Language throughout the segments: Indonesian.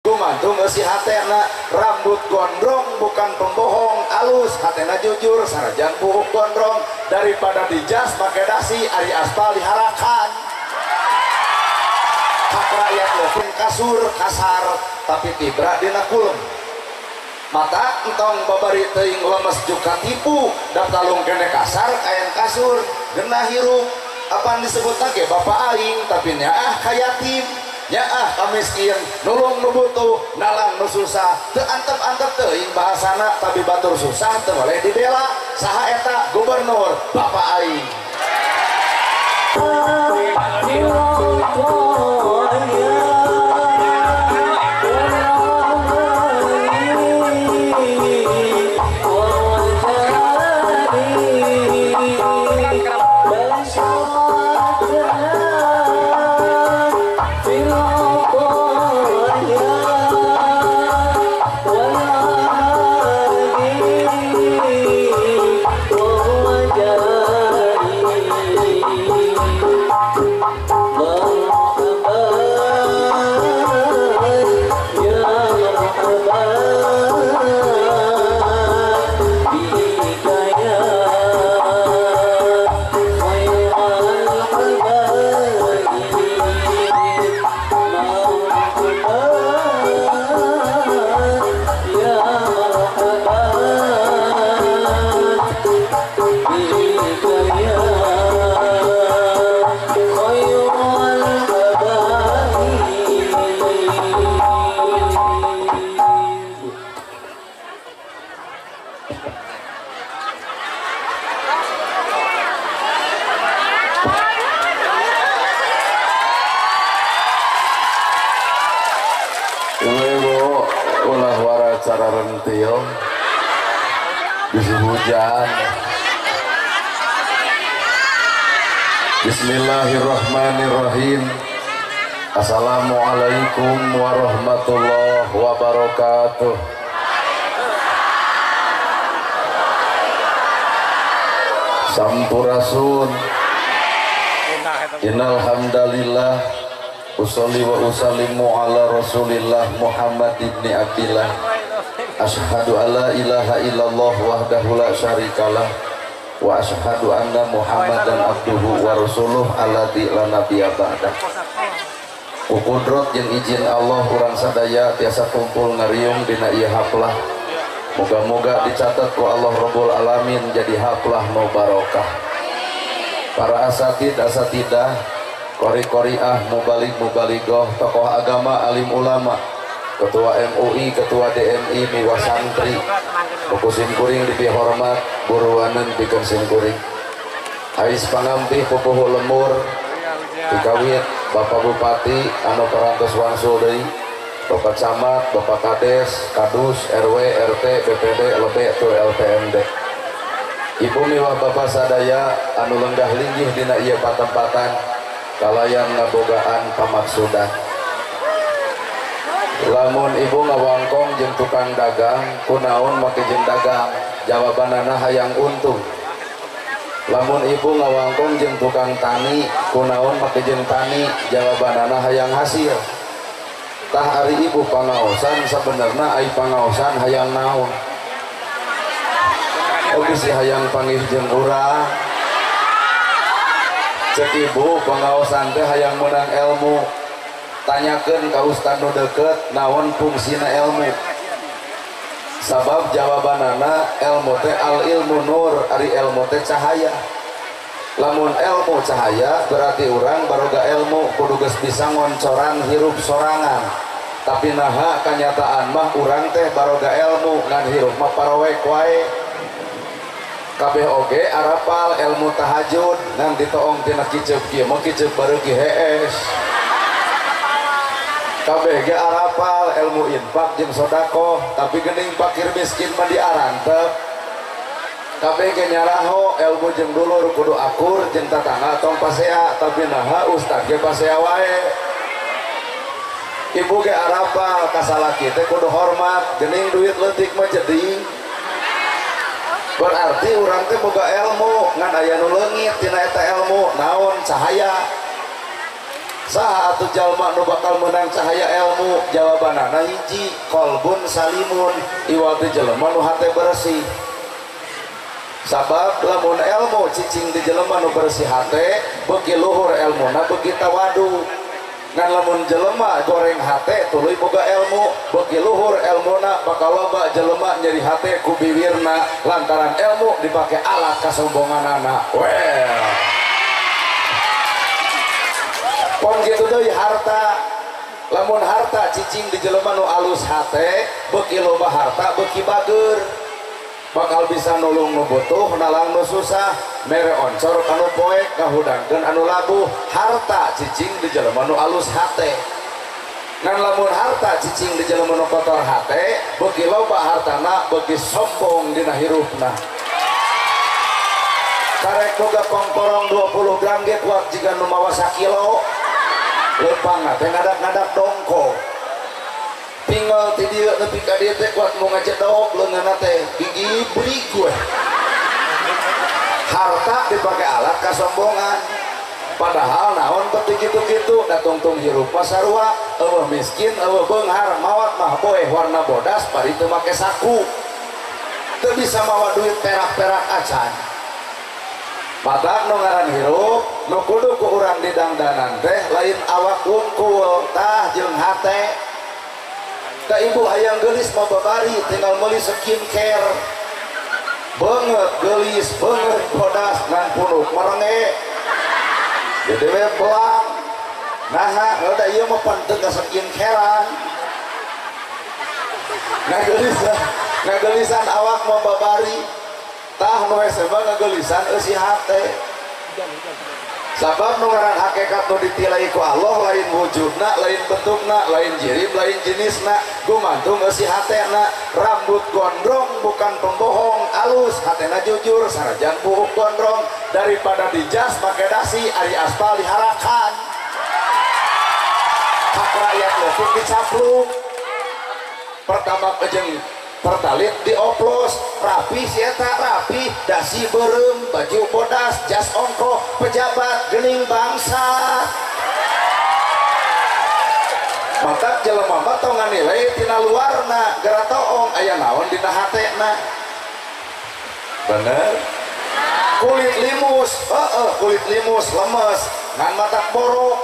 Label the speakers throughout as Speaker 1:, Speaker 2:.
Speaker 1: Gumantung si hatena rambut gondrong bukan pembohong, alus hatena jujur sanajan buuk gondrong, daripada dijas pakai dasi ari aspal diharakan. Hak rakyat leukeun kasur kasar tapi tibra dina kulum. Mata entong babari teuing lemes juga tipu daftalung kene kasar kayan kasur genah hirup apa disebutna ge bapak aing tapi nya kayatim. Ya kamiskin nulung nu butuh nalang nu susah teu antep-antep teuing bahasana tapi batur susah teu boleh dibela. Saha eta gubernur bapak aing. Cara rentil bisa hujan. Bismillahirrahmanirrahim. Assalamualaikum warahmatullahi wabarakatuh. Sampurasun. Innal hamdalillah usolli wa usallimu ala Rasulillah Muhammad ibni Abdillah. Asyhadu alla ilaha illallah wahdahu la syarikalah wa asyhadu anna Muhammadan abduhu wa rasuluh alladzi la nabiyya ba'dah. Kudrat jeung izin Allah urang sadaya tiasa kumpul ngariung dina ieu haflah. Moga-moga dicatat ku Allah Rabbul Alamin jadi haflah nu barokah. Para asatidah, qori-qoriah, mubalik-mubalighah, tokoh agama, alim ulama, Ketua MUI, Ketua DMI, miwa santri, buku simkuring dipihormat, buruanan bikin simkuring. Ais pangampih pupuh lemur, dikawit Bapak Bupati, anu parantos wangsul deui, Bapak Camat, Bapak Kades, Kadus, RW, RT, BPD, LB, tu LPMD. Ibu miwah Bapak sadaya, anu lenggah linggih dina ieu patempatan, kalayan ngabogaan pamaksudan. Lamun ibu ngawangkong jeung tukang dagang kunaon make jeung dagang jawabanana hayang untung. Lamun ibu ngawangkong jeung tukang tani kunaon make jeung tani jawabanana hayang hasil. Tah ari ibu pangaosan sabenerna ai pangaosan hayang naon. Oge si hayang panggih jeung urang. Cek ibu pangaosan teh hayang menang ilmu. Tanyakeun ka ustad nu deukeut naon fungsina ilmu. Sabab jawabanana ilmu teh al ilmu nur, ari ilmu teh cahaya. Lamun ilmu cahaya berarti urang baroga ilmu kudu geus bisa ngoncoran hirup sorangan. Tapi naha kanyataan mah urang teh baroga ilmu ngan hirup mah parowek wae. Kabeh oge arapal ilmu tahajud ngan ditoong tina kiceup kieu mah kiceup bareuki hees. Kabeh ge arapal ilmu infak jeung sedekah tapi geuning fakir miskin mah diarantep. Kabeh ge nyaraho ilmu jeung dulur kudu akur jeung tatangga tong pasea tapi naha ustad ge pasea wae. Ibu ge arapal ka salaki teh kudu hormat geuning duit leutik mah jeding. Berarti urang teh boga ilmu ngan aya nu leungit tina eta ilmu naon cahaya. saha atuh jalma nu bakal menang cahaya ilmu? Jawabanana hiji, qalbun salimun, iwal teh jelema nu hate bersih. Sabab lamun ilmu cicing di jelema nu bersih hate, beuki luhur ilmuna beuki tawadu. Ngan lamun jelema goreng hate tuluy boga ilmu, beuki luhur ilmuna bakal loba jelema nyeri hate ku bibirna lantaran ilmu dipake alat kasombonganana. Well, pon gitu deui harta. Lamun harta cicing di jelema nu alus hate, beuki loba harta beuki bageur. Bakal bisa nulung nu butuh, nalang nu susah, mere oncor anu poek, ngahudangkeun anu labuh. Harta cicing di jelema nu alus hate. Ngan lamun harta cicing di jelema nu kotor hate, beuki loba hartana beuki sombong dina hirupna. Karek boga kongkorong 20 gram ge kuat jiga nu mawa 1 kilo. Leumpangna teh ngadak-ngadak dongko. Tinggal ti dieu nepi ka dieu teh kuat mau ngacedok leungeunna teh gigi beli gue. Harta dipake alat kasombongan. Padahal naon teu kitu-kitu da tungtung hirup pasarua, eueuh miskin, eueuh beunghar, mawat mah boeh warna bodas bari teu make saku. Teu bisa mawa duit perak-perak acan. Mata nu ngaran hirup, nu kudu ku urang didangdanan teh lain awak wungkul tah jeung hate. Ka ibu hayang geulis mah babari tinggal meuli skincare. Beungeut geulis, beungeut bodas ngan punuk merenge. Jadi we belang. Nah, da ieu mah penting ka skincarean. Ngageulisan awak mah babari. Tah nu hese mah ngageulisan eusi hate. Sabab nu ngaran hakikat nu ditilai ku Allah lain wujudna, lain bentukna, lain jirim, lain jenisna, gumantung eusi hatena. Rambut gondrong bukan pembohong, alus hatena jujur, sanajan buuk gondrong. Daripada dijas pakai dasi, ari aspal diharakan. Hak rakyat leutik dicapluk. Pertama kejeng pertalit dioplos, rapi sieta rapi, dasi berem, baju bodas, jas ongko, pejabat gening bangsa. Mata jelema mah tong nganilai tina luarna, gara toong aya naon dina hatena. Bener? Kulit limus, kulit limus lemes, ngan mata borok.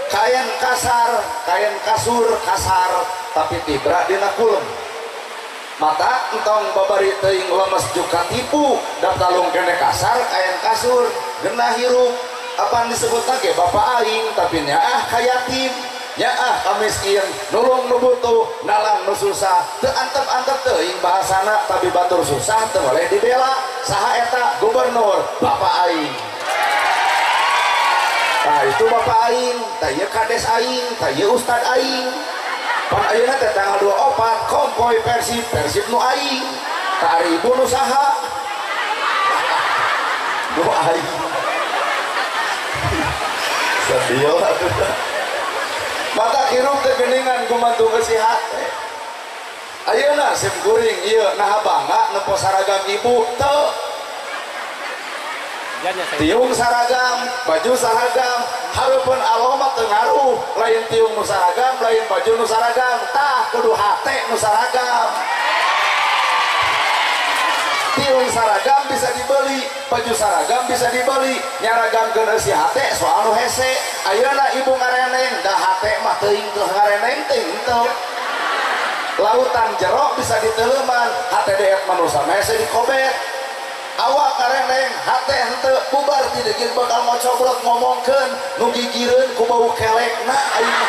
Speaker 1: Kain kasar, kain kasur kasar, tapi tibra dina kulem. Mata entong babari teuing lemes juga tipu, daftalung kene kasar kain kasur, genah hirup. Apaan disebutna ge bapak aing, tapi nyaah kayatim, nyaah kamiskin, nulung nu butuh, nalang nu susah. Teu antep-antep teuing bahasana, tapi batur susah teu boleh dibela. Saha eta? Gubernur bapak aing. Nah itu bapak aing, tah ieu kades aing, tah ieu ustad aing. Pan ayeuna teh tanggal 24 kompoi Persib nu aing. Ka ari ibu nu saha? Nu aing. Sadio atuh. Mata hirup teh geuningan gumantung eusi hate. Ayeuna sim kuring ieu naha bangga nepo saragam ibu teu. Tiung saragam, baju saragam, hareupeun aloma teu ngaruh, lain tiung nu saragam, lain baju nu saragam, tah kudu hate nu saragam. Tiung saragam bisa dibeli, baju saragam bisa dibeli, nyaragamkeun eusi hate soal nu hese. Ayeuna ibu ngareneng, da hate mah teuing teu ngareneng teuing teu. Lautan jero bisa diteleuman, hate deet manusa hese dikobet. Awak kareneng hate henteu bubar ti deui bakal ngocobrot ngomongkeun nu gigireun ku bau kelekna ayeuna.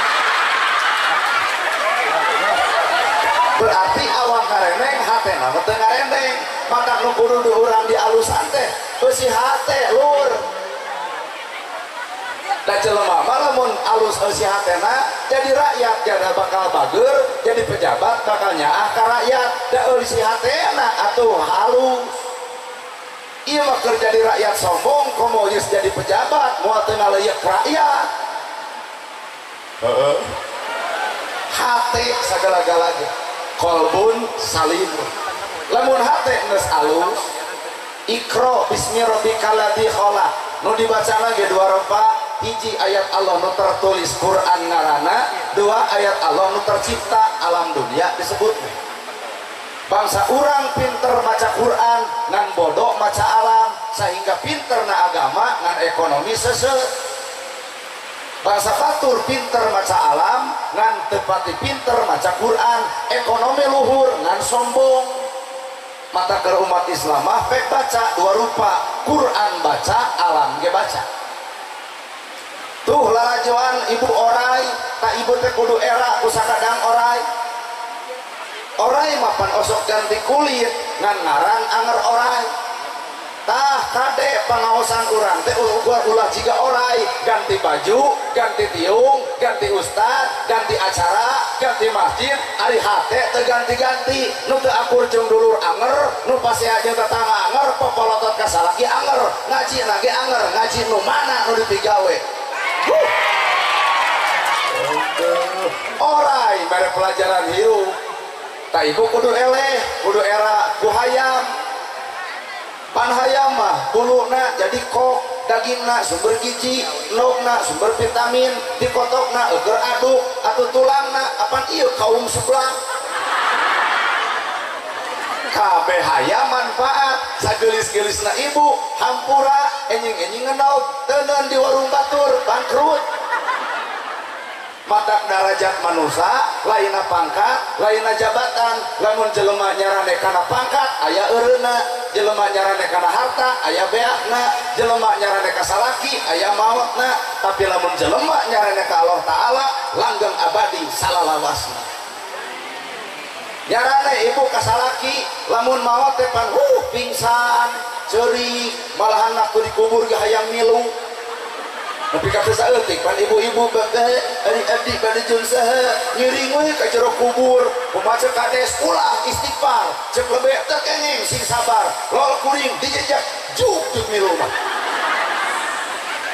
Speaker 1: Berarti awak kareneng hatena teu ngareneng, maka nu kudu diurang di alusan teh eusi hate lur. Da jelema mah lamun alus eusi hatena jadi rakyat, jadi bakal bageur, jadi pejabat bakal nyaah ka rakyat. Da eusi hatena atuh halus. Iya mah kerja di rakyat sombong, komo geus jadi pejabat, moal teu ngaleuyek rakyat. Hate sagala-galanya, kolbun salim. Lamun hate geus alus, Iqra bismi rabbikal ladzi khalaq. Nu dibacana ge 2 ropa, hiji ayat Allah nu tertulis Quran ngaranna, dua ayat Allah nu tercipta alam dunia disebut. Bangsa urang pinter maca Quran ngan bodoh maca alam, sehingga pinter na agama ngan ekonomi sese. Bangsa batur pinter maca alam ngan tepati pinter maca Quran, ekonomi luhur ngan sombong. Mata ke umat Islam mah pek baca dua rupa, Quran baca, alam ge baca. Tuh lalajoan ibu orai, tak ibu teh kudu era kusakadang orai. Orai mapan osok ganti kulit ngan ngaran anger orai. Tah kade pangaosan urang teh ulah jiga orai, ganti baju, ganti tiung, ganti ustad, ganti acara, ganti masjid, ari hate teu ganti-ganti. Nu teu akur jeung dulur anger, nu pasea jeung tetangga anger, popolotot ka salaki anger, ngaji lagi anger, ngaji nu mana nu dipigawe. Orai mere pelajaran hirup. Tak ibu kudu eleh, kudu era ku hayam. Pan hayam mah kuluna jadi kok, dagingna sumber gizi, logna sumber vitamin, dikotokna eueur aduk, atuh tulangna apan ieu kaum sebelah. Kabeh hayam manfaat, sagelis-gelisna ibu hampura enjing-enjing ngenaut, teundeun di warung batur bangkrut. Matak darajat manusia, lainna pangkat, lainna jabatan. Lamun jelema nyarane kana pangkat, aya eureuna. Jelema nyarane kana harta, aya beakna. Jelema nyarane ka salaki, aya maotna. Tapi lamun jelema nyarane ka Allah Ta'ala, langgeng abadi salalawasna. Nyarane ibu ka salaki, lamun maot teh pan pingsan, ceurik, malahan naktu dikubur ge hayang milu. Tapi kata saeutik pan ibu-ibu adik-adik pada jeung saha ngiring we ka jero kubur pemaca kades ulah istighfar cek lebe teu kenging sing sabar lol kuring dijejak juk juk milu mah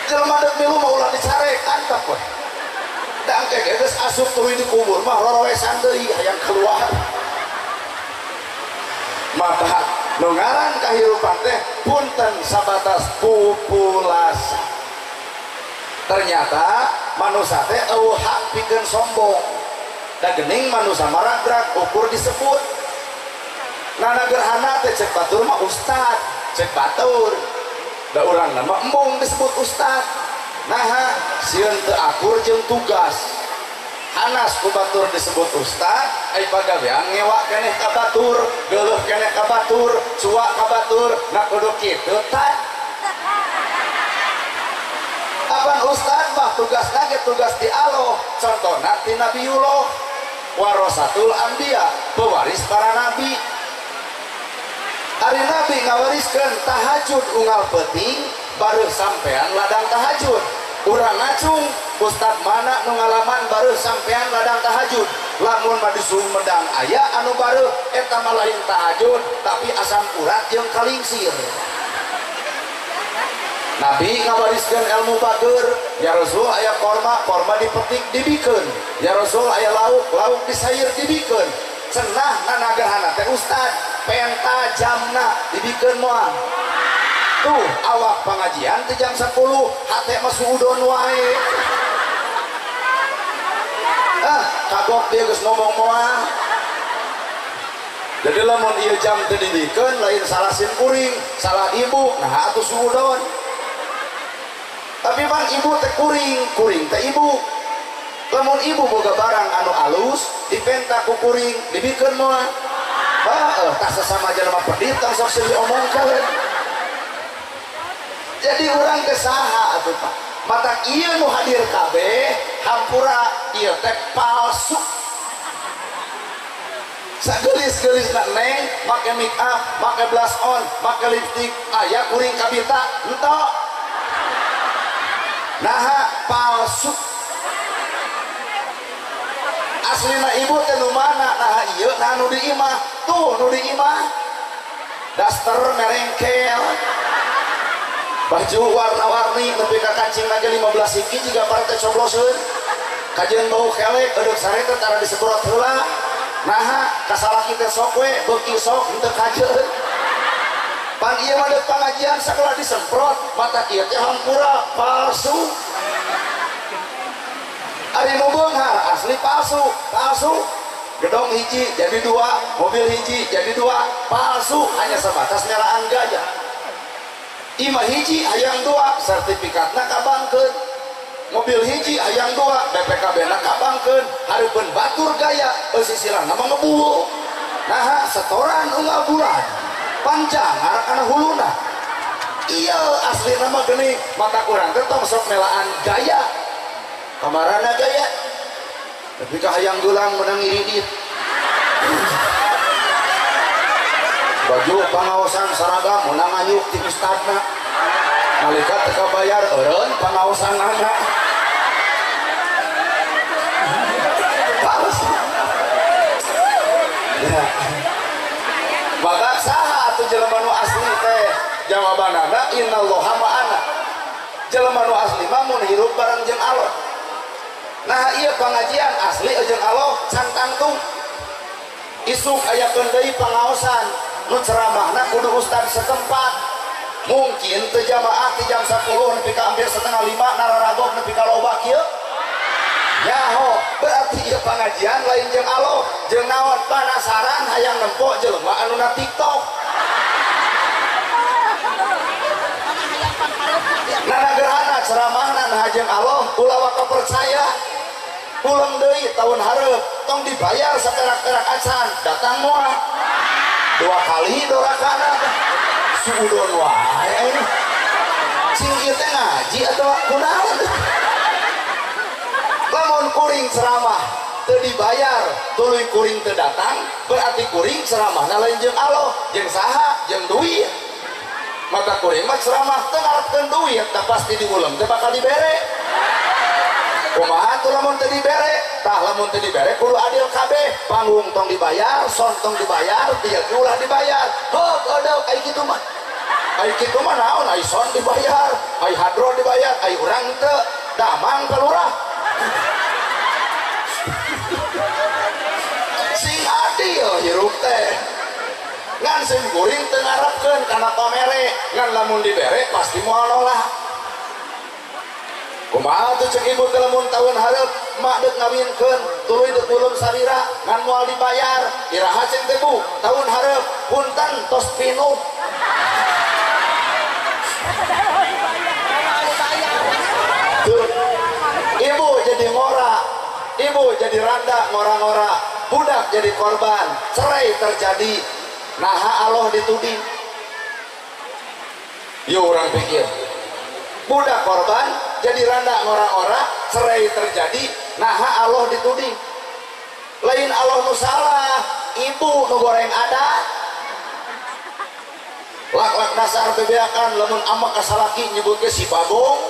Speaker 1: jelema deuk milu mah ulah dicarek antap we da engke geus asup tuluy di kubur mah rorowesan deui hayang keluar. Maka nu ngaran kahirupan teh punten sabatas populasi. Ternyata manusia teh hak pikeun sombong da geuning manusia maragrak ukur disebut nana gerhana teh cek batur mah ustad cek batur da urang nama embung disebut ustad nah sieun teu akur jeung tugas hanas ku batur disebut ustad ai pagawean ngewa keneh ka batur geuleuh keneh ka batur cuak ka batur na kudu kitu tah. Apan ustad mah tugasna ge tugas di Allah, contohna ti Nabiullah warasatul anbiya, pewaris para nabi. Ari nabi ngawariskeun tahajud unggal peuting baru sampean ladang tahajud. Urang ngacung ustad mana nu ngalaman baru sampean ladang tahajud. Lamun mah di Sumedang aya anu baru eta mah lain tahajud tapi asam urat jeung kalingsir. Nabi ngawariskeun ilmu bager, ya Rasul aya korma dipetik dibikeun, ya Rasul aya lauk disayur dibikeun. Cenah nanagerhana teh ustad penta jamna dibikeun moal. Tuh awak pengajian teh jam 10 hate mah suudon wae. Kagok dia geus ngomong moal. Jadi lamun ieu jam teh dibikeun lain salah sim kuring, salah ibu, nah atuh suudon. Tapi bang ibu teh kuring teh ibu. Lamun ibu boga barang anu alus dipenta ku kuring dibikeun moal. Tak sesama jelema pedit tong sok diomongkeun. Jadi urang teh saha atuh Pak? Mata ieu nu hadir kabeh hampura ieu teh palsu. Sagelis-gelisna neng make make up, make blush on, make lipstick, aya kuring kabita entok. Nah palsu aslina ibu teh nu mana nah ieu nah nu di imah tuh nu di imah daster merengkel baju warna-warni nepi ka kancing lagi 15 hiki juga partai cobloseun kajian bau kelek eudeuh sareta tara disemprot heula nah kasalaki teh sok we beuki sok henteu kajeun pan ieu mah deuk pengajian sakola disemprot mata kieu teh hampura palsu. hari nu beunghar asli palsu gedong hiji jadi dua, mobil hiji jadi dua, palsu hanya sebatas nyaraan gaya. Imah hiji hayang dua, sertifikatna kabangkeun. Mobil hiji hayang dua, BPKB na kabangkeun, hareupeun batur gaya, sisiran nama ngebuul. Nah, setoran unggal bulan, panjangar kana huluna. Iya asli nama geni, mata kurang tentang sok melaan gaya, kamarana gaya. Tapi hayang gulang menang iridit. Baju pengawasan seragam menang anyuk di istana. Malaikat teka bayar eureun pengawasan anak. Bagus. Ya. Maka saha atuh jelema nu asli teh? Jawabanana innallaha ma'ana. Jelema nu asli mah mun hirup bareng jeung Allah. Nah ieu pengajian asli jeung Allah can tangtung. Isuk ayakeun deui pangaosan nu ceramahna kudu ustad setempat. Mungkin teu jamaah ti jam 10 nepi ka hampir setengah 5 nararagok nepi ka loba kieu. Nyaho berarti ieu pengajian lain jeung Allah jeung naon panasaran hayang nempo jelema anu na TikTok. Nana gerhana ceramahna nah jeung Allah ulah waka percaya. Pulang deui tahun hareup tong dibayar saperak-perak acan datang moal 2 kali dorakana suudon wae ini sing ieu teh ngaji atau kunaon lamun kuring ceramah teu dibayar tuluy kuring teu datang berarti kuring ceramahna lain jeung Allah jeung saha jeung duit mata kuring mah ceramah teu ngarepkeun duit da pasti diulem teh bakal dibere. Kumaha tuh lamun teu dibere, tah lamun teu dibere kudu adil kabeh. Panggung tong dibayar, son tong dibayar, tieu ulah dibayar. Heuh, kodok ai kitu mah. Ai kitu mah naon? Ai son dibayar, ai hadro dibayar, ai urang teu damang ka lurah. Sing adil hirup teh. Ngan sing kuring teu ngarepkeun kana pamere, ngan lamun dibere pasti moal nolak. Kumaha tuh cek ibu lamun tahun hareup mak deuk ngawinkeun tuluy deuk ulum sarira ngan moal dibayar iraha cek teh Bu tahun hareup punten tos pinuh ibu jadi ngora ibu jadi randa ngora-ngora budak jadi korban cerai terjadi naha Allah dituding yuk orang pikir budak korban jadi randa ngora-ngora cerai terjadi naha Allah dituding lain Allah nu salah ibu nu goreng adat lak-lak dasar bebeakan lamun amak kasalaki nyebut ke si bagong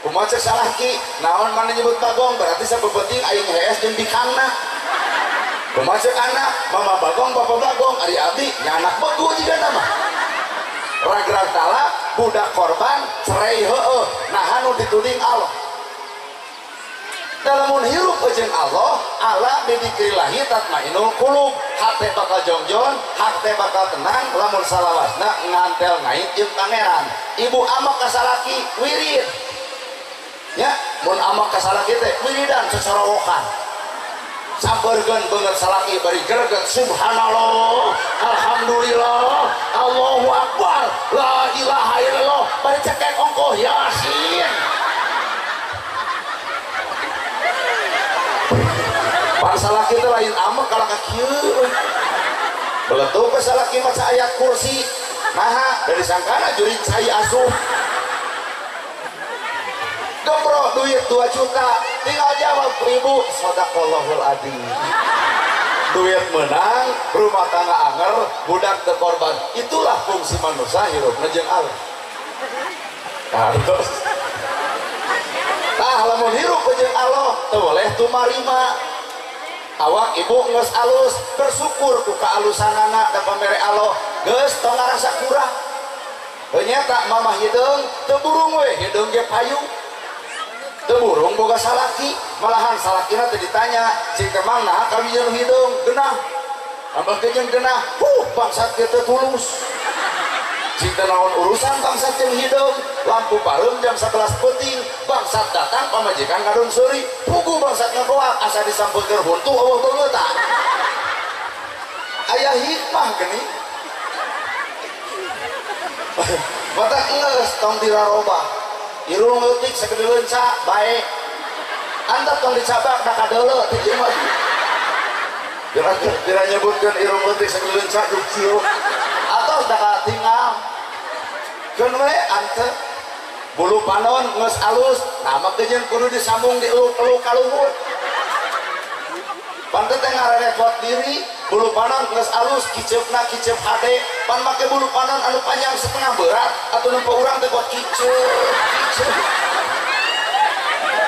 Speaker 1: kumaha cek salaki naon mana nyebut bagong berarti sabeuting aing hees jeung bikangna kumaha cek anak mama bagong papa bagong ari abdi nya anak begu jiga nama ragrag talak budak korban cerai heueuh nah anu dituding Allah dalamun hirup jeung Allah ala bidikrillahi tatmainul qulub hate bakal jongjon hate bakal tenang lamun salawasna ngantel ngait jeung pangeran ibu amak kasalaki wirid nya mun amak kasalaki teh wiridan sesorowokan sampeurkeun beungeut salaki bari greget subhanallah alhamdulillah Allahu akbar la ilaha illallah bari cekek ongkoh yasin pan salaki teh lain amek kalau ka kieu beletuk ke salaki maca ayat kursi naha dari sangkana juri cai asuh gembro duit 2 juta tinggal jawab ribu sadaqallahul adzim duit menang rumah tangga anger budak terkorban itulah fungsi manusia hirup jeung Allah hartos tah lamun hirup jeung Allah teu boleh tumarima awak ibu geus alus bersyukur ku kaalusanana da pamere Allah geus tong ngarasa kurang ternyata mamah hideung teu burung we hideung ge payung burung boga salaki malahan salakina teh ditanya cing kemang nah kami jeung hidung genah tambah jeung genah bangsat kieu teh tulus cinta naon urusan bangsat jeung hideung lampu pareum jam 11 peuting bangsat datang pamajikan ngadon seuri pugu bangsat ngagoak asa disampeukeun huntu eueuh beungeut tah aya hikmah geuning mata geus tong dirarobah irung leutik sagede leunca bae antap tong dicabak da kadeuleu ti ieu mah kira nyebutkeun irung leutik sagede leunca duk cieu atau da tinggal keun we antep bulu panon geus alus nah mah geus kudu disambung dieluk-eluk ka luhur pan teh ngarepot diri bulu panon geus alus kiceupna kiceup hade pan make bulu panon anu panjang setengah berat atuh nempo urang teh buat kiceup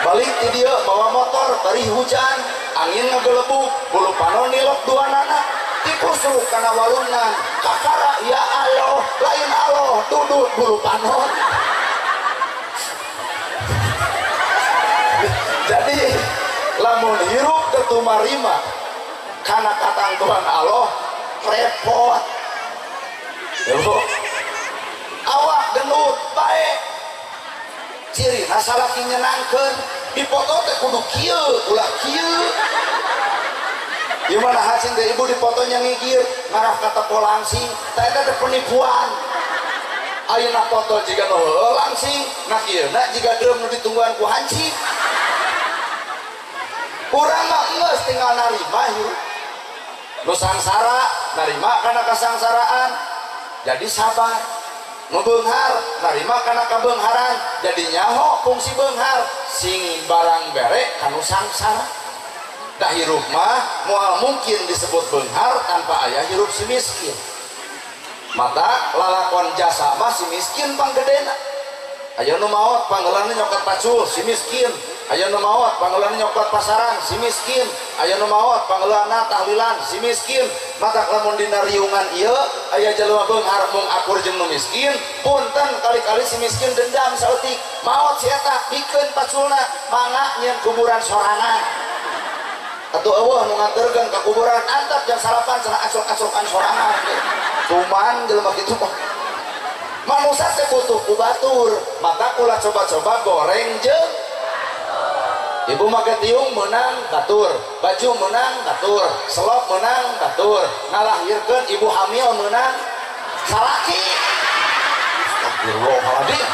Speaker 1: balik ti dieu bawa motor bari hujan angin ngagelebuk bulu panon nilok duanana dikusuk kana walungan kakara ya Allah lain Allah duduk bulu panon jadi lamun hirup ketumarima kana katangtuhan Allah repot awak gendut baik ciri nasalaki nyenangkeun dipoto teh kudu kieu ulah kieu gimana hasil teh ibu dipotonya ngigir ngarah kata polangsing teh teh penipuan ayeuna foto jiga nu heueuh langsing nah kieu na jiga deureum nu ditungguan ku hancik urang mah geus tinggal narima hirup nu sangsara narima kana kasangsaraan jadi sabar nu beunghar narima kana kabeungharan jadi nyaho fungsi beunghar sing barang bere kanu sangsara dah hirup mah moal mungkin disebut beunghar tanpa aya hirup si miskin mata lalakon jasa mah si miskin panggedena aya nu maot panggeulana nyokot pacul si miskin aya nu maot panggeulana nyokot pasaran si miskin aya nu maot panggeulana tahlilan si miskin mata lamun dina riungan ieu aya jalema beunghar mung akur jeung nu miskin punten kali-kali si miskin dendam saeutik maot si eta bikeun paculna mangga nyieun kuburan sorangan atau eueuh nu nganterkeun ka kuburan antap jam 8 cenah acok-acokan sorangan cuman jelema kitu mah manusia teh butuh ku batur maka ulah coba-coba goreng jeung ibu make tiung menang batur baju menang batur selop menang batur ngalahirkeun ibu hamil menang salaki astagfirullahaladzim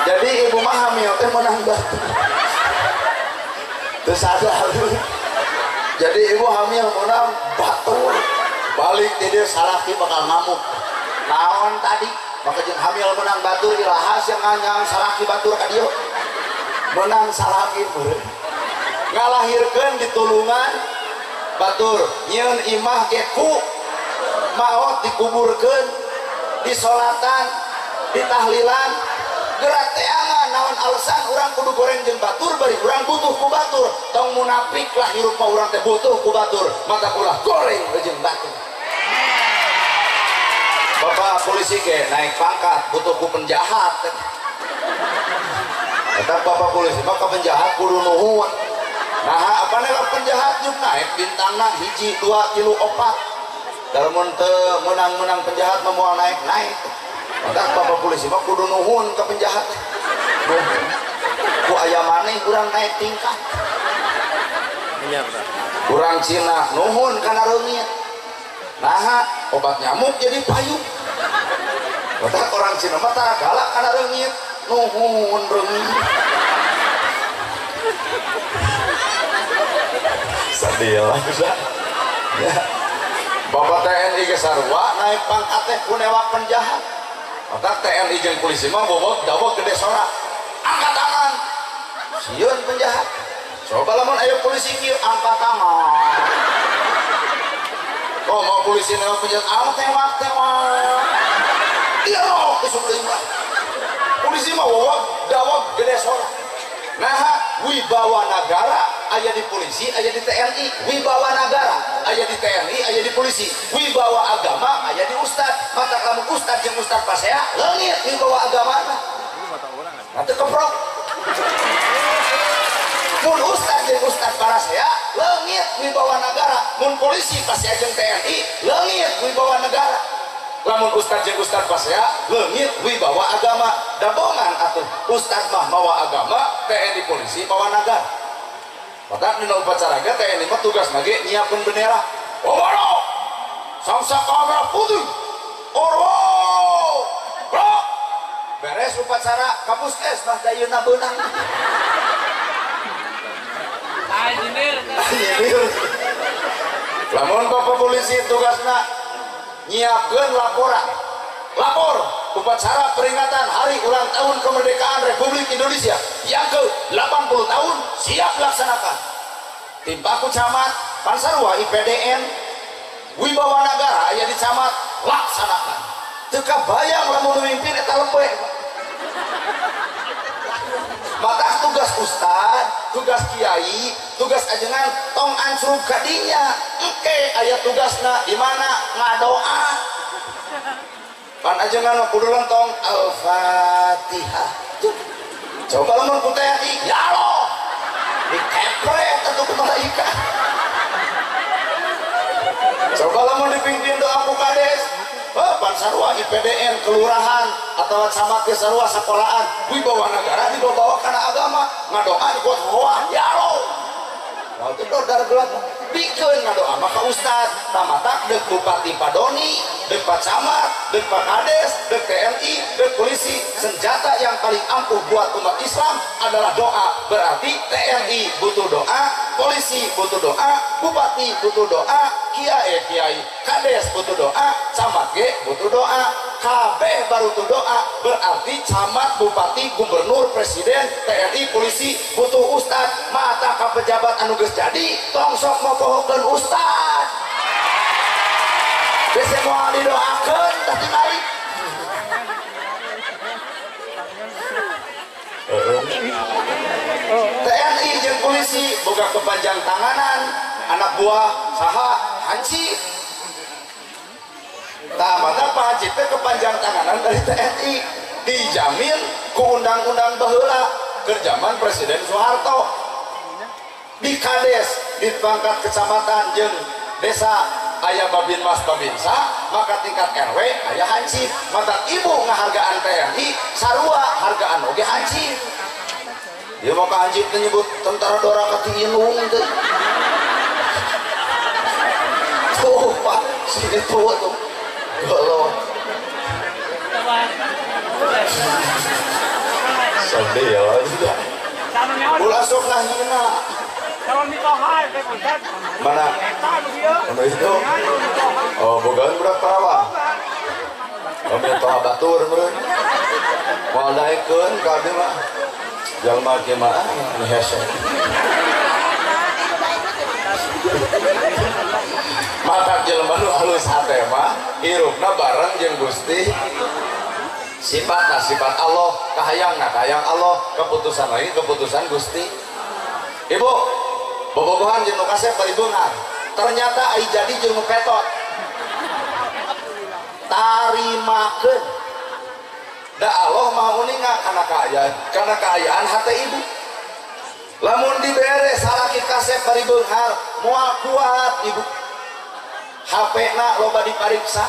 Speaker 1: jadi ibu mah hamil teh menang batur teu sadar jadi ibu hamil menang batur balik ti dieu salaki bakal ngamuk naon tadi maka jeung hamil menang batur ilahas yang nganyang salaki batur ka dieu menang salaki meureun ngalahirkeun di tulungan batur nyieun imah ge ku maot dikuburkeun di solatan di tahlilan gerak teangan naon alasan urang kudu goreng jeung batur bari urang butuh ku batur tong munafik lah hirup mah urang teh butuh ku batur maka ulah goreng jeung batur bapak polisi ke naik pangkat butuh ku penjahat kata bapak polisi maka penjahat kudu nuhun nah apa nih penjahat juga naik bintangna hiji 2 kilo opat dalam menang penjahat mau naik kata bapak polisi maka kudu nuhun ke penjahat ku ayam maneh kurang naik tingkat kurang Cina nuhun karena reungit nah obat nyamuk jadi payung kata orang Cina mah tara galak karena reungit nuhun reungit sadil ya bapak TNI ge sarua naik pangkat teh ku newak penjahat maka TNI jeung polisi mah bobot dawog gede sorak angkat tangan sieun penjahat coba lamun aya polisi kieu angkat tangan oh mau polisi newak penjahat tewak iya loh kesulitan polisi mah dawog gede sorak nah wibawa negara aya di polisi aya di TNI wibawa negara aya di TNI aya di polisi wibawa agama aya di ustad maka kamu ustad jeung ustad pasea leungit wibawa agamana nanti keprok mun ustad jeung ustad pasea leungit wibawa negara mun polisi pasea jeung TNI leungit wibawa negara lamun ustad jeung ustad pasea leungit wibawa agama dabongan atuh ustad mah mawa agama TNI polisi mawa nagara maka dina upacara ge TNI mah tugas nage nyiapkeun bendera oboro samsa kamera putih orwo bro beres upacara kapuskes mah dayeuna beunang lamun bapak polisi tugasna nyiapkeun lapor upacara peringatan hari ulang tahun kemerdekaan Republik Indonesia yang ke-80 tahun siap laksanakan timpaku camat Pansarua IPDN wibawa negara aya di camat laksanakan teu kabayang lamun mimpin eta lembe maka tugas ustad, tugas kiai, tugas ajengan tong ansrub kadinya engke aya tugasna di mana ngadoa pan ajengan kudu tong al-fatihah coba lamun ku TNI ya Allah dikepret atuh ku malaikat coba lamun dipimpin doa ku kades Pansarua IPDN kelurahan atau camat ke sarua sekolahan wibawa negara dibawa karena agama ngadoa dikuat hoa ya Allah waktu itu dar gelap bikin ngadoa maka ustad tamatak dek bupati padoni dek pak camat dek pak kades dek TNI dek polisi senjata yang paling ampuh buat umat Islam adalah doa berarti TNI butuh doa polisi butuh doa bupati butuh doa kiai kades butuh doa camat ge butuh doa kabeh baru tuh doa berarti camat bupati gubernur presiden TNI polisi butuh ustad mata ka pejabat anu geus jadi tong sok mopohokeun ustad bese moal didoakeun tah tingali TNI jeung polisi boga kepanjang tanganan anak buah saha hansip tah mata Pak Haji teh kepanjang tanganan dari TNI dijamin ku undang-undang baheula keur zaman Presiden Soeharto di kades di pangkat kecamatan jeung desa aya babinmas babinsa maka tingkat RW aya hansip mata ibu ngahargaan TNI sarua hargaan oge hansip ieu mah ka hansip teh nyebut tentara Dora Katiinung teh tuh Pak si itu tuh kalau sedih ya sudah ulah sok nahina mana itu oh bogaan budak Tarawang kami toha batur meureun moal daekeun ka abdi mah jalma kieu mah nu hese maka jelema nu halus hate mah hirupna bareng jeung Gusti sifat Allah kahayangna kahayang Allah keputusan lagi keputusan Gusti ibu bobogohan jeung nu kasep bari beungar ternyata ai jadi jeung nu petot tarimakeun da Allah mah uninga kana kaayaan hate ibu lamun dibere salaki kasep bari beunghar moal kuat ibu HP na loba dipariksa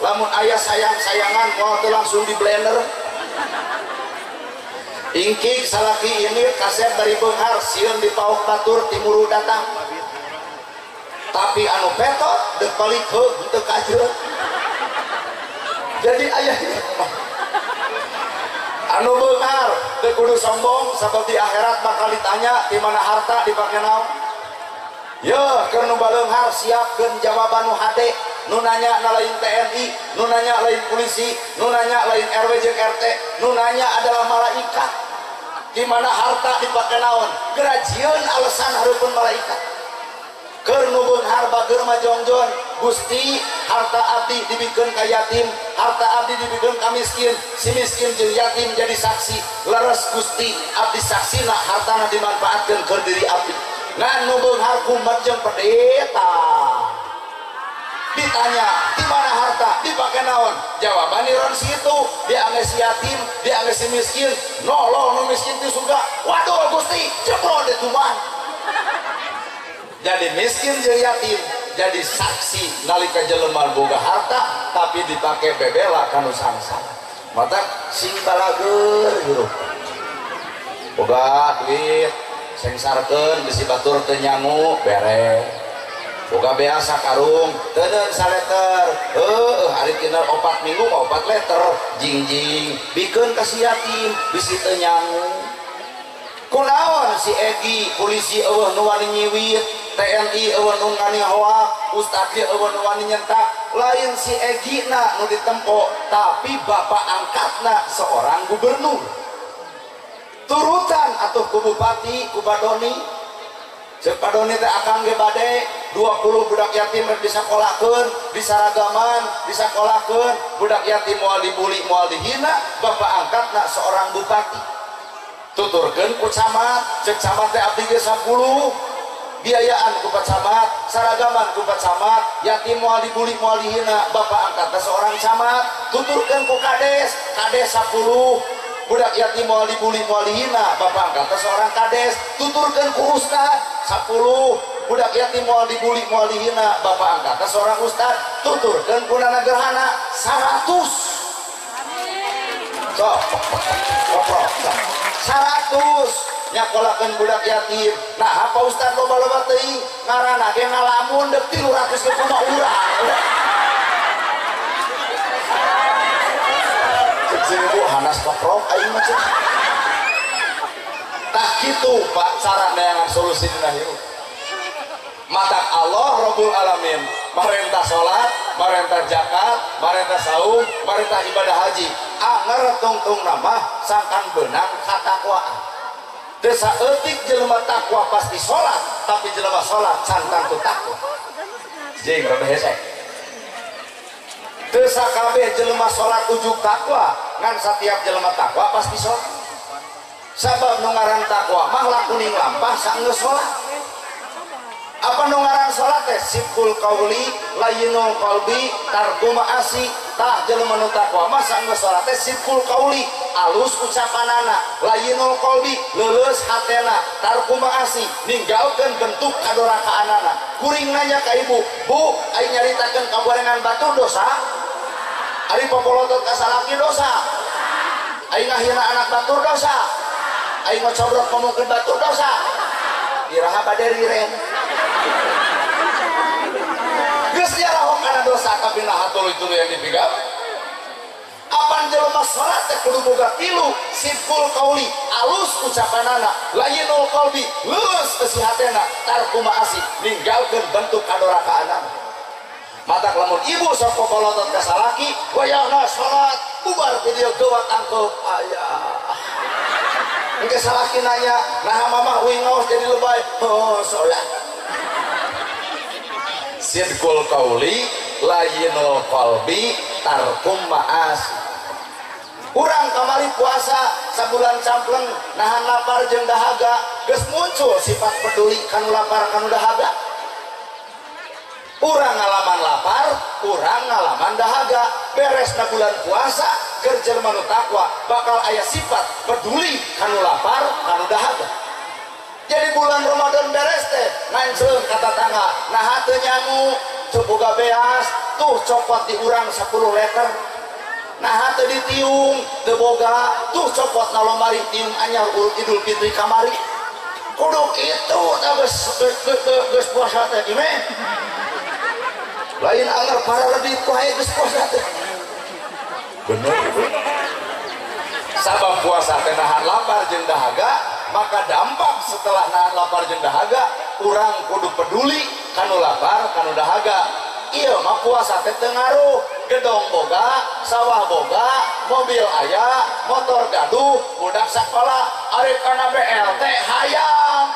Speaker 1: lamun ayah sayang-sayangan mau tuh langsung di blender ingkik salaki ini kaset dari beunghar sieun di pauk batur timuru datang tapi anu petot dek balik henteu kajeut jadi ayah anu beunghar teu kudu sombong sabab di akhirat bakal ditanya di mana harta dipake naon ya keur nu baleunghar siapkeun jawaban nu hade nu nanya lain TNI nu nanya lain polisi nu nanya lain RW jeung RT nu nanya adalah malaikat di mana harta dipake naon gerajieun alasan hareupeun malaikat keur nu beunghar bager mah jongjon Gusti harta abdi dibikeun ka yatim harta abdi dibikeun ka miskin si miskin jeung yatim jadi saksi leres Gusti abdi saksina hartana dimanfaatkeun keur diri abdi nah nu beunghar kumat jeung pendeta ditanya di mana harta dipake naon jawaban iron situ dia angge si yatim dia angge si miskin nolong nu miskin di surga waduh Gusti jebrol deh tuman jadi miskin jeung yatim jadi saksi nalika jelema boga harta tapi dipakai bebela kanu sangsara mata sing balager hirup boga duit sengsarkeun bisi batur teu nyangu bere boga beasa karung teuneun saleter hari kinar 4 minggu 4 liter jingjing bikeun ka si yatim bisi teu nyangu kunaon si Egi polisi eueuh nu wani nyiwit TNI eueuh nu ngani hoak ustad ge eueuh nu wani nyentak lain si Egi na nu ditempo tapi bapak angkatna seorang gubernur turutan atuh ku bupati ku Padoni ceuk Padoni teh akang ge bade 20 budak yatim rek disakolahkeun disaragaman disakolahkeun budak yatim moal dibuli moal dihina bapak angkatna seorang bupati tuturkeun ku camat ceuk camat teh abdi ge 10 biayaan ku camat saragaman ku camat yatim moal dibuli moal dihina bapak angkatna seorang camat tuturkeun ku kades 10 budak yatim moal dibuli moal dihina bapak angkatna seorang kades tuturkeun ku ustad 10 budak yatim moal dibuli moal dihina bapak angkatna seorang ustad tuturkeun ku nana gerhana 100 sok 100 nyakolakeun budak yatim nah apa ustad loba-loba teuing ngaranna ge ngalamun dek 300 ke kumaha urang cek bu hanas koprok aing mah cek tah kitu Pak cara neangan solusi dina hirup mata Allah Rabbul Alamin marentah salat marentah zakat marentah saum marentah ibadah haji anger tungtung nama sangkan benang katakwaan teu saeutik jelema takwa pasti salat tapi jelema salat sangkan tu takwa jeung rada hese teu sakabeh jelema salat ujug takwa ngan satiap jelema takwa pasti salat sabab nu ngaran takwa mah lakuning lampah saenggeus salat apa nu ngaran salat teh siful qauli layyinul qalbi tarku ma'asi tah jelema nu takwa mah saenggeus salat teh siful qauli alus ucapanana layyinul qalbi leuleus hatena tarku ma'asi ninggalkeun bentuk kadorakaanana kuring nanya ka ibu bu aing nyaritakeun kagorengan batur dosa ari popolotot ka salaki dosa aing ngahina anak batur dosa aing ngocobrok ngomongkeun batur dosa iraha bade riren geus nyarahok kana dosa kabinaha tuluy yang dipigawe apan jelema salat teh kudu boga 3 siful qauli alus ucapanana layyinul qalbi leuleus isi hatena tarku ma'asi ninggalkeun bentuk kadorakaanana matak lamun ibu sok popolotot ka salaki wayahna salat bubar video geuwat angkeup aya engke salaki nanya nah mama uing ngaos jadi lebay oh salat sidqul qauli layyinul qalbi tarkum ma'asi urang kamari puasa sabulan campleng nahan lapar jeung dahaga geus muncul sifat peduli kanu lapar kanu dahaga urang ngalaman lapar urang ngalaman dahaga beres na bulan puasa keur jelema nu takwa bakal aya sifat peduli kanu lapar kanu dahaga jadi bulan Ramadan beres teh ngancreung ka tatangga nah teu nyangu teu boga beas tuh copot di urang 10 liter nah teu ditiung teu boga tuh copot na lomari tiung anyar Idul Fitri kamari kudu kitu tah geus puasa teh gimana lain anger para lebih kuahe geus puasa teh bener sabab puasa teh nahan lapar jeung dahaga maka dampak setelah nahan lapar jeung dahaga urang kudu peduli kanu lapar kanu dahaga ieu mah puasa teh teu ngaruh gedong boga sawah boga mobil aya motor gaduh budak sakola ari kana BLT hayang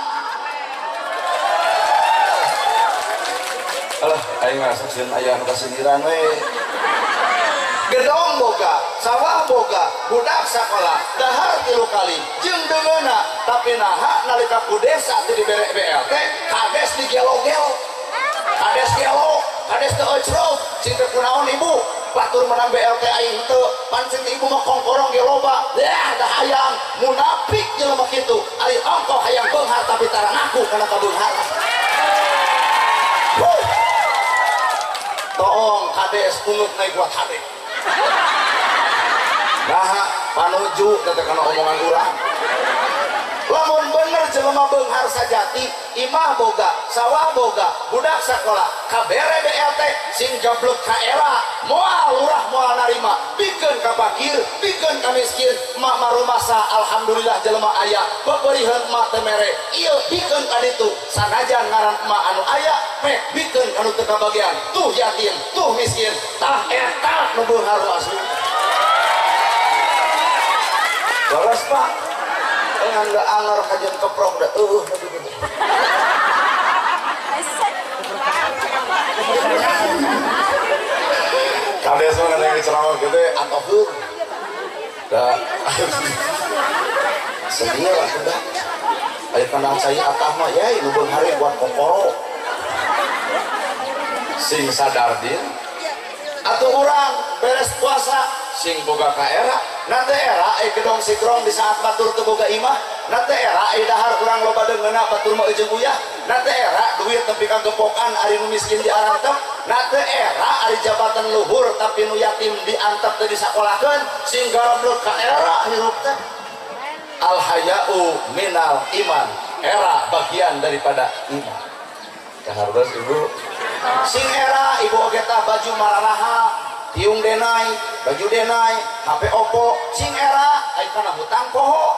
Speaker 1: alah aing mah saksieun aya nu kasindiran we gedong boga sawah boga budak sakola dahar 3 kali jeung deungeuna tapi naha nalika ku desa teu dibere BLT kades digelo-gelo kades gelo kades teu ecrot sing teu kunaon ibu batur menang BLT aing teu pancen ibu mah kongkorong ge loba dah hayang munafik jelema kitu ari ongkoh hayang beunghar tapi tara ngaku kana kabeunghar toong kades pungut naik buat hade nah panuju tete kana omongan urang lamun bener jelema beunghar sajati imah boga sawah boga budak sakola kabere BLT sing gablek ka era moal lurah moal narima pikeun ka fakir pikeun ka miskin mak marumasa alhamdulillah jelema aya bebeuriheun mak teh mere ieu pikeun ka ditu sanajan ngaran mak anu aya meh pikeun anu teu kabagian tuh yatim tuh miskin tah eta nu beunghar asli balas pak enggak anger kajian keprok dah kades mah ada yang ceramah gitu atau dah sedih lah sudah ayo kandang saya atah mah ya ini hari buat kokoro sing sadar din atau orang beres puasa sing boga ka era nanti era gedong sikrong di saat batur teu boga imah nanti era dahar urang loba deungeuna batur mah ujung uyah nanti era duit tepi ka gepokan ari nu miskin diarantep nanti era ari jabatan luhur tapi nu yatim diantep teu disakolakeun sing gablek ka era hirup teh al haya'u minal iman era bagian daripada iman kahardos ibu sing era ibu oge tah baju mararaha tiung denai, baju denai, HP Oppo, sing era, ayo kana hutang poho.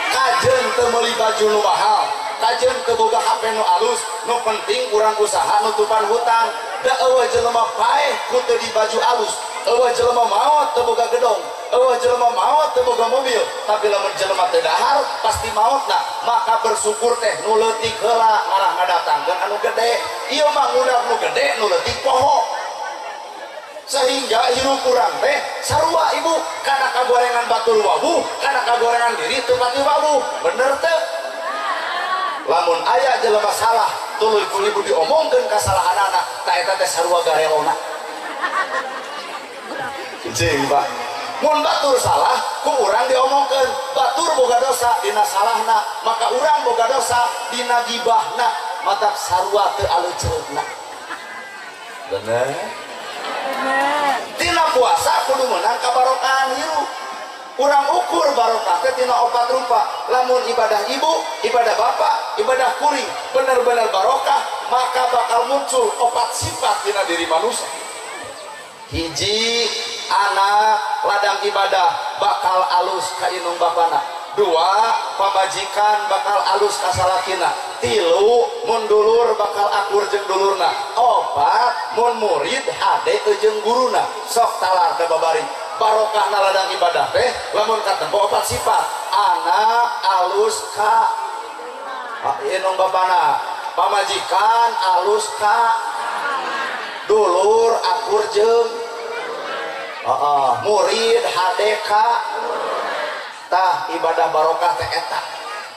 Speaker 1: Kajen teu meuli baju nu mahal, kajen teu boga HP nu alus, nu penting urang usaha nutupan hutang. Da eueuh jelema paeh ku teu di baju alus, eueuh jelema maot teu boga gedong, eueuh jelema maot teu boga mobil, tapi lamun jelema teu dahar pasti maotna, maka bersyukur teh nu leutik heula ngarah ngadatangkeun anu gede. Ieu mah ngudak nu gede nu leutik poho. Sehingga hirup urang teh sarua ibu kana kagorengan batur wabuh, kana kagorengan diri teu pati wabuh. Bener teu? Lamun aya jelema salah tuluy ku ibu diomongkeun kasalahanana ta eta teh sarua garelona cing pak mun batur salah ku urang diomongkeun batur boga dosa dina salahna maka urang boga dosa dina gibahna matak sarua teu aleuceurna bener tina puasa kudu meunang kabarokahan hirup urang ukur barokah teh tina 4 rupa lamun ibadah ibu ibadah bapak ibadah kuring benar-benar barokah maka bakal muncul 4 sifat tina diri manusia hiji anak ladang ibadah bakal alus ka inung bapana 2 pamajikan bakal alus ka salakina 3 mun dulur bakal akur jeung dulurna 4 mun murid hade jeung guruna sok talar teh babari barokah na ladang ibadah teh lamun katempo 4 sifat anak alus ka inung bapana pamajikan alus ka dulur akur jeung murid hadeka tah ibadah barokah teh eta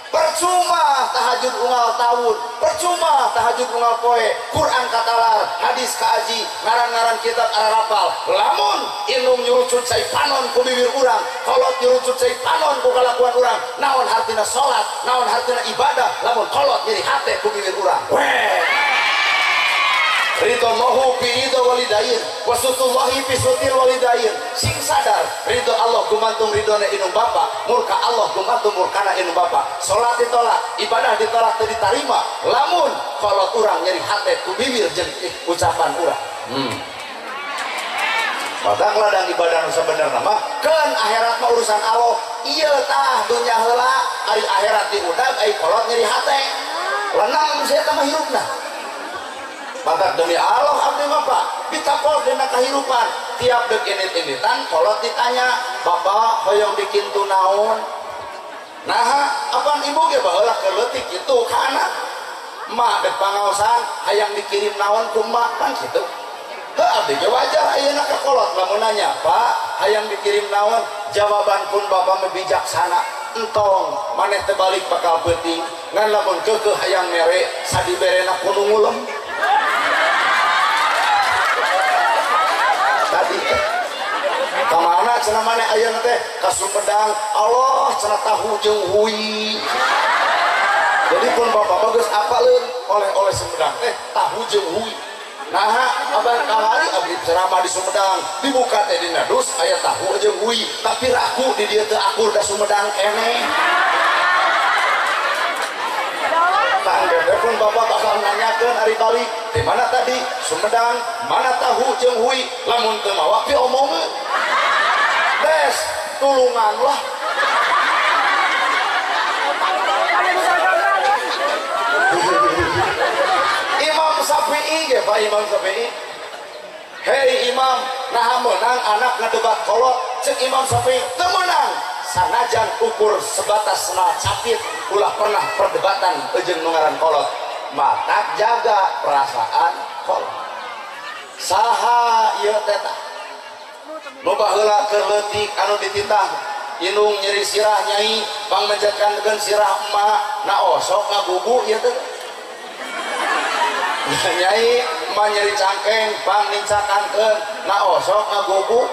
Speaker 1: percuma tahajud unggal tahun percuma tahajud unggal poe Quran katalar hadis kaaji ngaran-ngaran kitab ararapal lamun inung nyurucut cai panon ku bibir urang kolot nyurucut cai panon ku kalakuan urang naon hartina salat naon hartina ibadah lamun kolot nyeri hate ku bibir urang ridho mohu fi ridho walidain wasutullahi fi sutil walidain sing sadar ridho Allah gumantung ridhona inung bapa murka Allah gumantung murkana inung bapa salat ditolak ibadah ditolak teu ditarima lamun kolot urang nyeri hate ku bibir jeung ucapan urang matak ladang ibadah nu sabenerna mah keun akhirat mah urusan Allah ieu tah dunya heula ari akhirat diudag ai kolot nyeri hate lenang sia tah mah hirupna matak demi Allah abdi mah Pak ditapol dina kahirupan tiap deuk init-initan kolot ditanya bapak hoyong bikin tu naon nah apaan ibu ge baheula keleutik kitu ka anak mak dek pangaosan hayang dikirim naon ku mak kan kitu heuh abdi ge wajar ayeuna ka kolot lamun nanya Pak hayang dikirim naon jawaban pun bapak bijaksana entong maneh teu balik bakal peuting ngan lamun keukeuh hayang mere sadiberena kudu ngulem tadi kamana cenah maneh ayeuna teh ka Sumedang Allah cenah tahu jeung hui
Speaker 2: Jadi pun bapak bagus apalin oleh Sumedang tahu jeung hui. Nah abang kamari abdi ceramah di Sumedang dibuka teh dina dus aya tahu jeung hui tapi raku di dieu teu akur da Sumedang keneh. Tangga pun bapak bakal nanyakeun ari balik di mana tadi Sumedang mana tahu jeung hui lamun teu mawa pi omongeun. Des tulungan lah. Imam Syafi'i ya Pak Imam Syafi'i. Hei Imam, nah menang anak ngadebat kolot cek Imam Syafi'i teu menang sanajan ukur sebatas senal capit ulah pernah perdebatan jeung nu ngaran kolot matak jaga perasaan kolot saha ieu teh tah nu baheula keur leutik anu dititah inung nyeri sirah nyai pangmenjatkankeun sirah emak na osok ngagugu ieu teh nyai emak nyeri cangkeng pangnincakankeun na osok ngagugu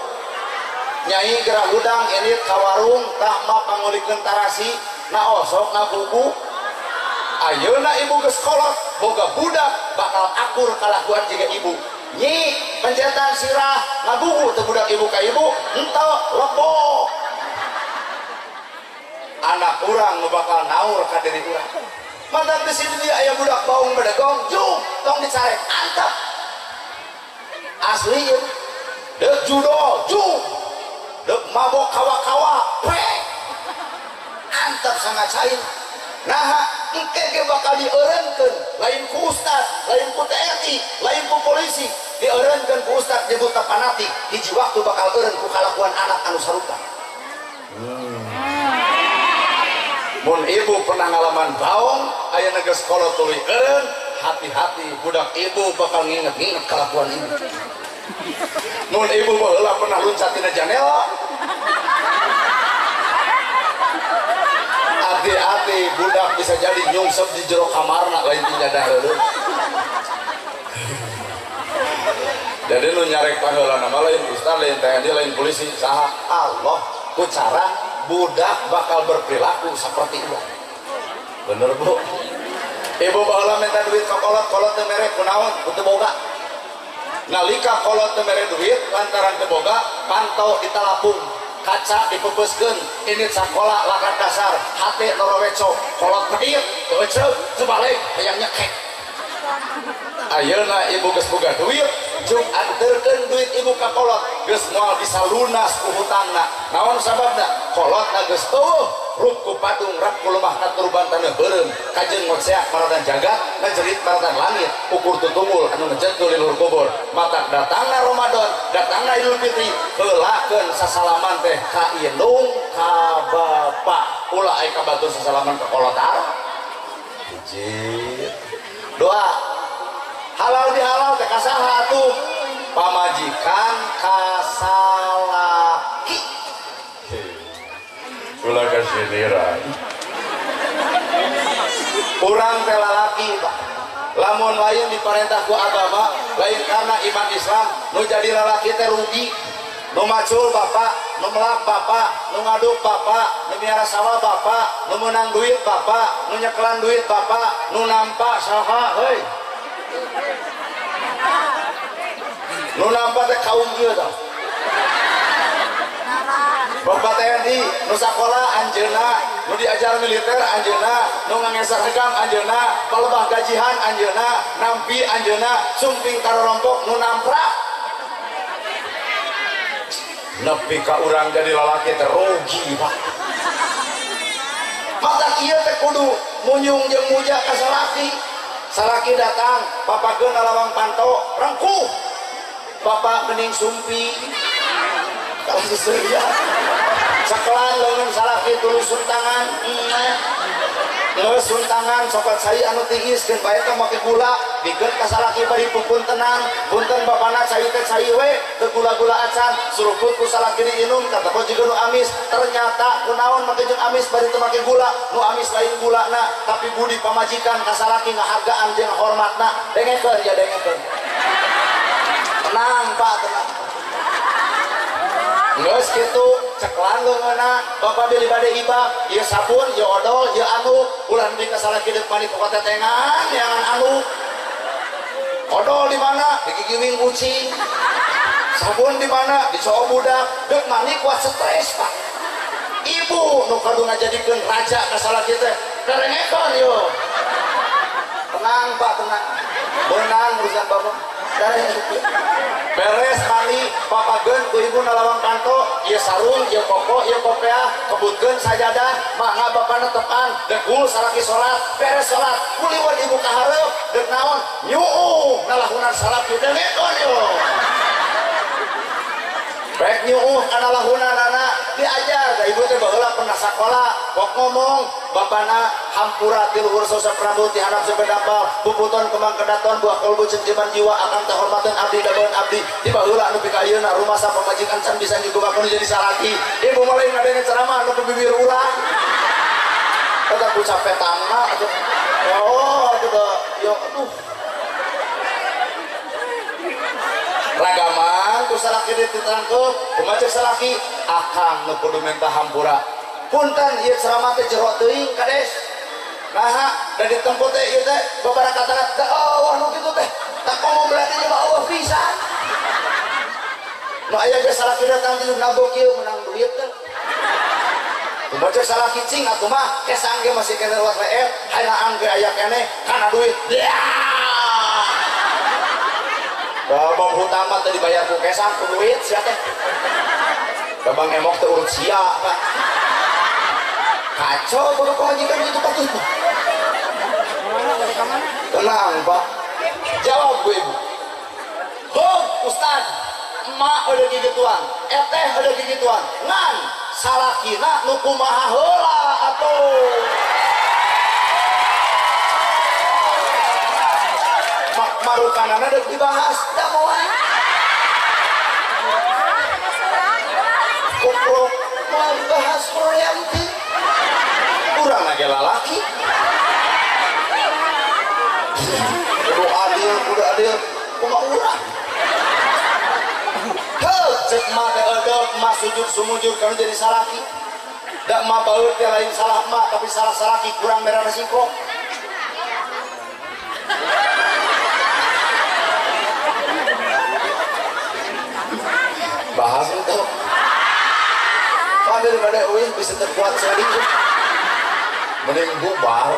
Speaker 2: nyai gerah hudang elit ka warung tah mah pangulikeun tarasi na osok ngagugu ayeuna ibu geus kolot boga budak bakal akur kalakuan jiga ibu nyi pencetan sirah ngagugu teu budak ibu ka ibu henteu lebo anak urang nu bakal naur ka diri urang mantap di sini dia aya budak baung bedegong jung tong dicarek antep asli ieu deuk judo jung deuk mabok kawa-kawa pek antep sangat cair nah engke ge bakal dieureunkeun lain ku ustad lain ku TNI lain ku polisi dieureunkeun ku ustad nyebut fanatik hiji waktu bakal eureun ku kalakuan anak anu sarupa. Mun ibu pernah ngalaman baong aya geus kolot tuluy eureun hati-hati budak ibu bakal nginget-nginget kalakuan ibu. Mun ibu baheula pernah loncat tina janela hati-hati budak bisa jadi nyungsep di jero kamarna lain tindadah heureun. Jadi nu nyarek paheula nama lain ustaz lain TNI lain polisi saha Allah ku cara budak bakal berperilaku seperti itu. Bener bu? Ibu baheula minta duit ka kolot teu mere kunaon teu boga. Nalika kolot teu mere duit lantaran teu boga pantau di talapung kaca dipepeskeun ini sakola lakat dasar hate noroweco kolot pedit teu sebalik hayang nyekek. Ayeuna ibu geus boga duit jeung anterkeun duit ibu ka kolot geus moal bisa lunas ku hutangna naon sababna kolotna geus eueuh rup ku patung rap ku lemah katurban taneuh beureum kajeng ngocea maradan jagat ngajerit maradan langit ukur tutumul anu ngejentul di luhur kubur matak datangna Ramadan datangna Idul Fitri heulakeun sasalaman teh ka indung ka bapa ulah aya kabatur sasalaman ka kolotar hiji doa halal dihalal teh kasaha atuh pamajikan kasalaki ulah kasiniran urang teh lalaki Pak lamun lain diperintah ku agama lain karena iman Islam nu jadi lalaki teh rugi nu macul bapak nu melak bapak nu ngaduk bapak nu miara sawah bapak nu menang duit bapak nu nyekelan duit bapak nu nampak saha heuy nu nampak teh kaum ieu tah bapak TNI nu sakola anjeunna nu diajar militer anjeunna nu ngangeser hegam anjeunna palebah gajihan anjeunna nampi anjeunna sumping karorompok nu namprak nepi ka urang jadi lalaki teh rugi Pak mata ieu teh kudu munyung jeung muja ka salaki datang papakeun lawang panto rengkuh bapak gening sumpi kalau sesuai sekelan leungeun salaki tuluy suntangan suntangan sobat saya anu tiiskeun bae teh make gula dikeun ka salaki bari pupuntenan punten bapana cai teh cai we teu gula-gula acan suruput ku salaki diinum kata ko jiga nu amis ternyata kunaon make jeung amis bari teu make gula nu amis lain gulana tapi budi pamajikan ka salaki ngahargaan jeung hormatna dengekeun ya dengekeun tenang Pak tenang geus kitu ceklan leungeunna bapak beli bade iba ieu sabun ieu odol ieu anu ulah di kasalah kideuk mani ku katetengan jangan anu odol di mana di gigiwing kucing sabun di mana di cowok budak deuk mani kuat stres Pak ibu nu kadung ngajadikeun raja kasalah kieu teh kerengekeun yo tenang Pak tenang beunang urusan bapak beres mani papageun ku ibu nalawang kanto ieu sarung ieu koko ieu kopiah kebutkeun sajadah mangga bapana tepan degul salaki salat beres salat kuliwan ibu ka hareup deuk naon nyuuh nalahunan salaki dengekeun yo baik nyuuh kana lahunanana diajar da ibu teh baheula pernah sakola kok ngomong bapana hampura ti luhur sosa Prabu ti handap sepedapal puputon kembang kedaton buah kolbu cenjeman jiwa akan tehormatan abdi dabeun abdi ti baheula anu pika ayeuna rumah sa pamajikan can bisa nyugumakeun jadi salaki ibu mulai ngadenge ceramah anu bibir urang eta ku capetangna atuh oh atuh yo aduh ragaman ku salaki diterangkeun kumaha salaki akang nu kudu minta hampura punten ieu ceramah teh jero teuing kades nah da ditempuh teh ieu teh babaraha katana da Allah nu kitu teh tak ngomong berarti nya Allah pisan nu aya ge salaki datang di nabok ieu menang duit teh kumaha salaki cing atuh mah kesang ge masih kena lewat leer haynaan ge aya keneh kana duit babang utama tadi bayar ku kesang ku duit sia teh babang emok teh urut sia Pak kacau kudu pamajikan gitu patuh tenang Pak jawab gue ibu Ustad emak udah gigituan eteh udah gigituan ngan salakina nu kumaha heula atuh marukanana deuk dibahas da moal goblok moal dibahas royalti urang lagi lalaki kudu adil kumaha urang heuh cek mah teh eudeup mah sujud sumujud kana jadi salaki da mah baeut teh lain salah mah tapi salah salaki kurang mere resiko bahas itu daripada uing bisa terkuat sekali mending bubar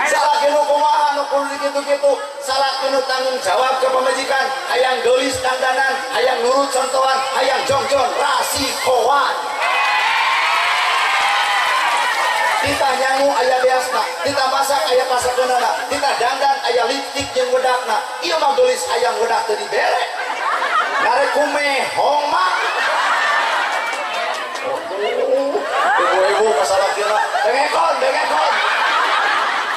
Speaker 2: salah kenu kumaha nu kudu dikitu-kitu salah kenu tanggung jawab ke pamajikan hayang geulis dandanan hayang nurut contohan hayang jongjon rasikoan kita nyangu aya beasna kita masak aya pasakeunana kita dandan aya lipstik jeung wedakna ieu mah geulis hayang wedak teu dibere nare kume homa ibu-ibu kasalakina dengekon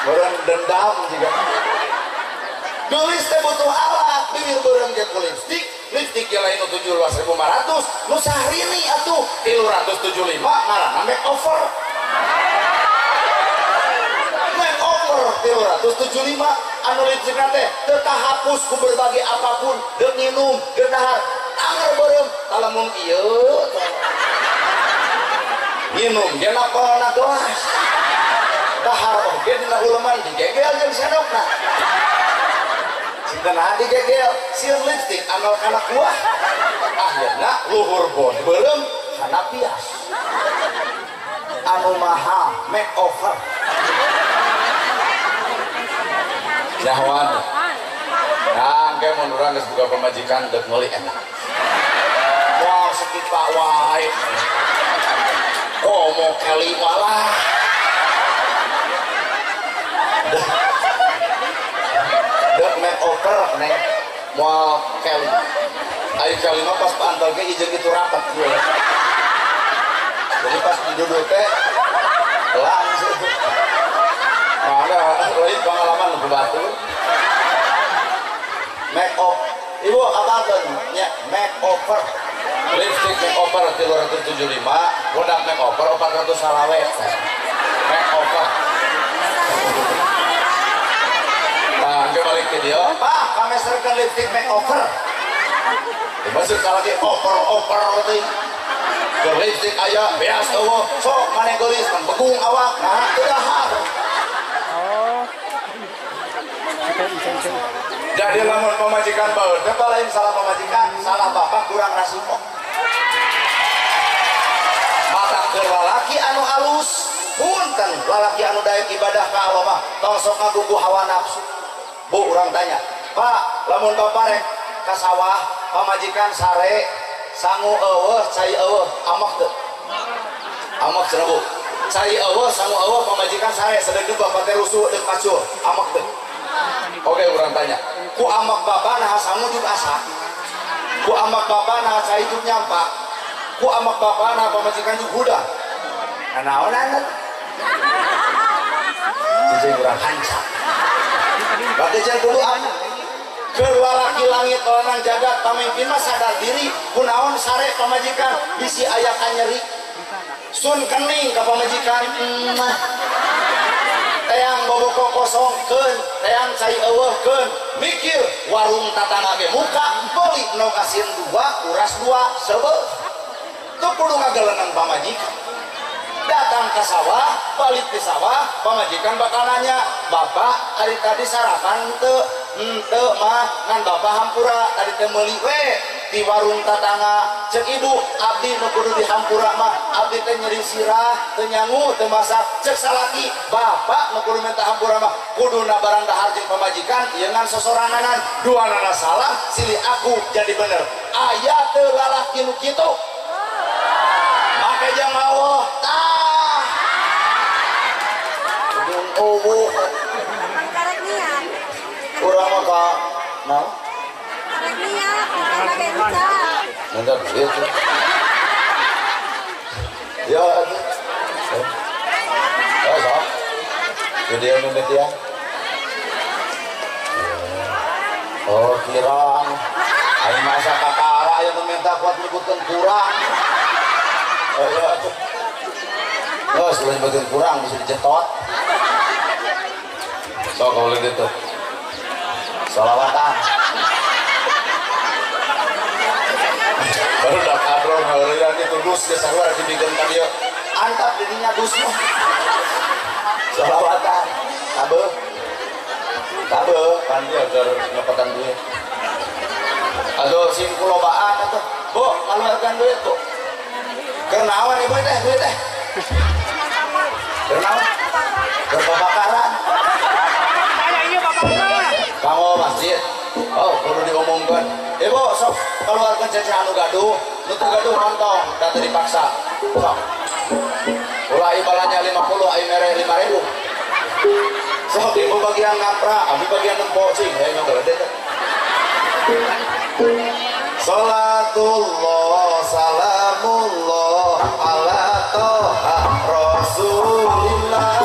Speaker 2: beureun dendam juga geulis teh butuh alat bibir beureum ge ku lipstik ge lain 17.500 nu sahrini atuh 375 ngaranna makeover 375 anu lipstik teh teu kahapus ku berbagai apapun deuk nginum deuk dahar anger beureum talamun ieu nginum ge napalna gelas dahar oge dina uleman digegel jeung sendokna sinten digegel sieun lipstik anal kana kuah akhirna luhur bon beureum kana pias anu mahal makeover Jahwan, nah, kayak mun urang geus buka pamajikan dek meuli enak. Wah, sekitar wae. Oh, mau kali malah. Dek makeover neng, mau kali. Ayo kali mah pas pantal ge ijeung itu rapat gue. Jadi pas duduk teh langsung. Ada lain pengalaman lebih batu make up ibu apa ya make over lipstick make over 375 produk make over 400 salawet make over nah kembali ke dia Pak kami serahkan lipstick make over Masuk lagi oper teh. Ke lipstick aya beas eueuh. Sok maneh geulis kan begung awak. Nah, teu dahar. Jadi lamun pemajikan bae, teu lain salah pemajikan, salah bapak kurang rasiko. Mata ke lalaki anu alus, punten lalaki anu daek ibadah ka Allah mah tong sok ngagugu hawa nafsu. Bu urang tanya, Pak, lamun bapak rek ka sawah, pamajikan sare sangu eueuh, cai eueuh, amak teu? Amak cenah Bu. Cai eueuh, sangu eueuh, pamajikan sare sedeng bapak teh rusuh deuk macul, amak teu? Oke, urang tanya. Ku amak bapak nah sangu juk asa. Ku amak bapak nah cai juk nyampak. Ku amak bapak nah pamajikan juk huda. Nah naonan? Cicing urang hancap. Bagi cenah kudu apa? Kelalaki langit lanang jagat pamimpin mah sadar diri kunaon sare pamajikan bisi aya kanyeri sun kening ka pamajikan teang boboko kosongkeun teang cai eueuhkeun mikir warung tatangga ge muka beuli no kasieun 2 uras 2 sebeuh teu kudu ngageleunang pamajikan datang ke sawah balik ke sawah pamajikan bakal nanya bapak hari tadi sarapan teu teu mah ngan bapak hampura tadi teh meuli we di warung tatangga cek ibu abdi nu kudu di hampura mah abdi teh nyeri sirah teu nyangu teu masak cek salaki bapak nu kudu minta hampura mah kuduna barang dahar jeung pamajikan ieu ngan sosoranganan duanana salah silih aku jadi bener aya teu lalaki nu kitu make jang Allah tah jeung eueuh
Speaker 3: karek niat
Speaker 2: urang mah ka naon
Speaker 3: karek niat karena kayak bisa
Speaker 2: mantap itu ya sok video mimit ya oh kirang aing masa kakara aya nu minta kuat nyebutkeun kurang oh ya atuh oh selain bagian kurang bisa dicetot sok kalau gitu salawatan baru dah kadron heureun itu dus geus sarua dibikeun ka dieu antap dirinya dus mah salawatan kabeh kan dia agar ngepatan duit aduh sim kulobaan atuh bu ngaluarkeun duit bu keur naon ibu teh duit teh keur naon keur babakaran kamu masjid oh kudu diumumkan ibu sok keluarkan cece anu gaduh nutu gaduh montong dan dipaksa sok ulah imbalannya 50 ayo mere 5.000 sok ibu bagian ngapra abi bagian nempok cing ya yang gede teh salatullah salamullah ala toha rasulillah